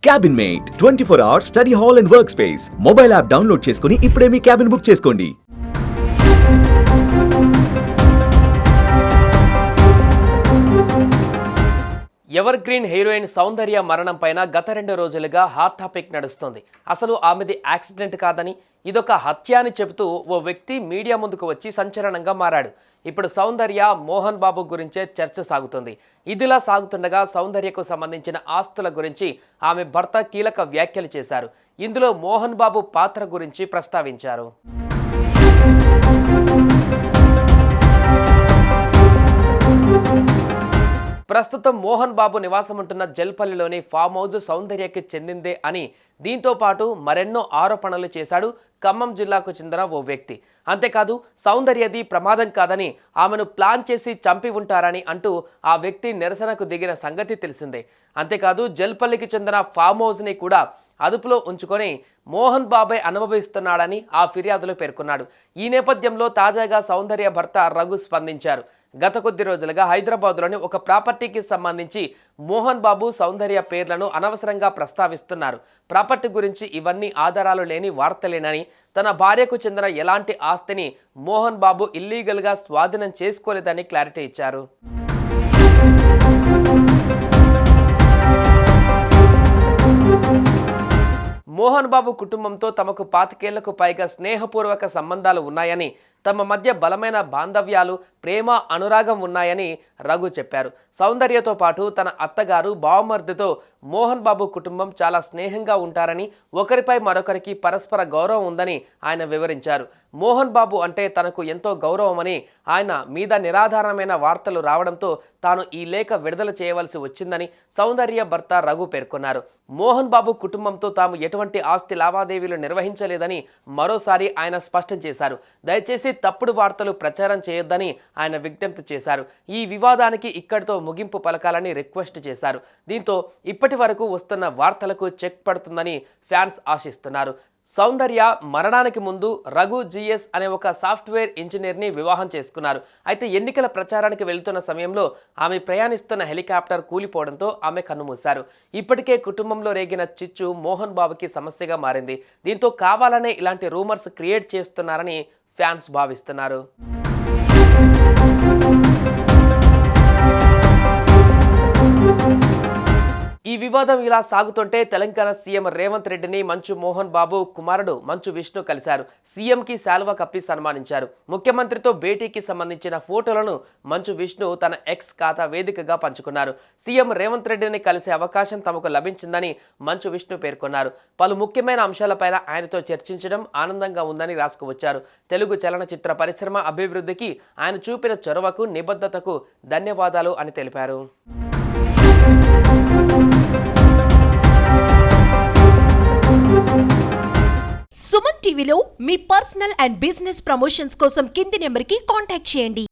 Cabin mate 24 hours study hall and work space mobile app download చేసుకుని ఇప్పుడే మీ cabin book చేసుకోండి. Evergreen heroine Soundarya మరణం పైన గత 2 రోజులుగా హాట్ టాపిక్ నడుస్తుంది. అసలు ఆమెది యాక్సిడెంట్ కాదని ఇదొక హత్య అని చెబుతూ ఓ వ్యక్తి మీడియా ముందుకు వచ్చి సంచలనంగా మారాడు. ఇప్పుడు సౌందర్య మోహన్ బాబు గురించే చర్చ సాగుతుంది. ఇదిలా సాగుతుండగా సౌందర్యకు సంబంధించిన ఆస్తుల గురించి ఆమె భర్త కీలక వ్యాఖ్యలు చేశారు. ఇందులో మోహన్ బాబు పాత్ర గురించి ప్రస్తావించారు. ప్రస్తుతం మోహన్ బాబు నివాసం ఉంటున్న జల్పల్లిలోని ఫామ్ హౌస్ సౌందర్యకి చెందిందే అని, దీంతో పాటు మరెన్నో ఆరోపణలు చేశాడు ఖమ్మం జిల్లాకు చెందిన ఓ వ్యక్తి. అంతేకాదు సౌందర్యది ప్రమాదం కాదని, ఆమెను ప్లాన్ చేసి చంపి ఉంటారని అంటూ ఆ వ్యక్తి నిరసనకు దిగిన సంగతి తెలిసిందే. అంతేకాదు జల్పల్లికి చెందిన ఫామ్ హౌస్ని కూడా అదుపులో ఉంచుకొని మోహన్ బాబే అనుభవిస్తున్నాడని ఆ ఫిర్యాదులో పేర్కొన్నాడు. ఈ నేపథ్యంలో తాజాగా సౌందర్య భర్త రఘు స్పందించారు. గత కొద్ది రోజులుగా హైదరాబాద్లోని ఒక ప్రాపర్టీకి సంబంధించి మోహన్ బాబు సౌందర్య పేర్లను అనవసరంగా ప్రస్తావిస్తున్నారు. ప్రాపర్టీ గురించి ఇవన్నీ ఆధారాలు లేని వార్తలేనని, తన భార్యకు చెందిన ఎలాంటి ఆస్తిని మోహన్ బాబు ఇల్లీగల్గా స్వాధీనం చేసుకోలేదని క్లారిటీ ఇచ్చారు. మోహన్ బాబు కుటుంబంతో తమకు 25 ఏళ్లకు పైగా స్నేహపూర్వక సంబంధాలు ఉన్నాయని, తమ మధ్య బలమైన బాంధవ్యాలు, ప్రేమ, అనురాగం ఉన్నాయని రఘు చెప్పారు. సౌందర్యతో పాటు తన అత్తగారు, బావమర్దితో మోహన్ బాబు కుటుంబం చాలా స్నేహంగా ఉంటారని, ఒకరిపై మరొకరికి పరస్పర గౌరవం ఉందని ఆయన వివరించారు. మోహన్ బాబు అంటే తనకు ఎంతో గౌరవమని, ఆయన మీద నిరాధారమైన వార్తలు రావడంతో తాను ఈ లేఖ విడుదల చేయవలసి వచ్చిందని సౌందర్య భర్త రఘు పేర్కొన్నారు. మోహన్ బాబు కుటుంబంతో తాము ఎటువంటి ఆస్తి లావాదేవీలు నిర్వహించలేదని మరోసారి ఆయన స్పష్టం చేశారు. దయచేసి తప్పుడు వార్తలు ప్రచారం చేయొద్దని ఆయన విజ్ఞప్తి చేశారు. ఈ వివాదానికి ఇక్కడితో ముగింపు పలకాలని రిక్వెస్ట్ చేశారు. దీంతో ఇప్పటి వరకు వస్తున్న వార్తలకు చెక్ పడుతుందని ఫ్యాన్స్ ఆశిస్తున్నారు. సౌందర్య మరణానికి ముందు రఘు జిఎస్ అనే ఒక సాఫ్ట్వేర్ ఇంజనీర్ని వివాహం చేసుకున్నారు. అయితే ఎన్నికల ప్రచారానికి వెళ్తున్న సమయంలో ఆమె ప్రయాణిస్తున్న హెలికాప్టర్ కూలిపోవడంతో ఆమె కన్నుమూశారు. ఇప్పటికే కుటుంబంలో రేగిన చిచ్చు మోహన్ బాబుకి సమస్యగా మారింది. దీంతో కావాలనే ఇలాంటి రూమర్స్ క్రియేట్ చేస్తున్నారని ఫ్యాన్స్ భావిస్తున్నారు. ఈ వివాదం ఇలా సాగుతుంటే తెలంగాణ సీఎం రేవంత్ రెడ్డిని మంచు మోహన్ బాబు కుమారుడు మంచు విష్ణు కలిశారు. సీఎంకి శాల్వా కప్పి సన్మానించారు. ముఖ్యమంత్రితో భేటీకి సంబంధించిన ఫోటోలను మంచు విష్ణు తన ఎక్స్ ఖాతా వేదికగా పంచుకున్నారు. సీఎం రేవంత్ రెడ్డిని కలిసే అవకాశం తమకు లభించిందని మంచు విష్ణు పేర్కొన్నారు. పలు ముఖ్యమైన అంశాలపైన ఆయనతో చర్చించడం ఆనందంగా ఉందని రాసుకువచ్చారు. తెలుగు చలనచిత్ర పరిశ్రమ అభివృద్ధికి ఆయన చూపిన చొరవకు, నిబద్ధతకు ధన్యవాదాలు అని తెలిపారు. సుమన్ టీవీలో మీ పర్సనల్ అండ్ బిజినెస్ ప్రమోషన్స్ కోసం కింది నెంబర్కి కాంటాక్ట్ చేయండి.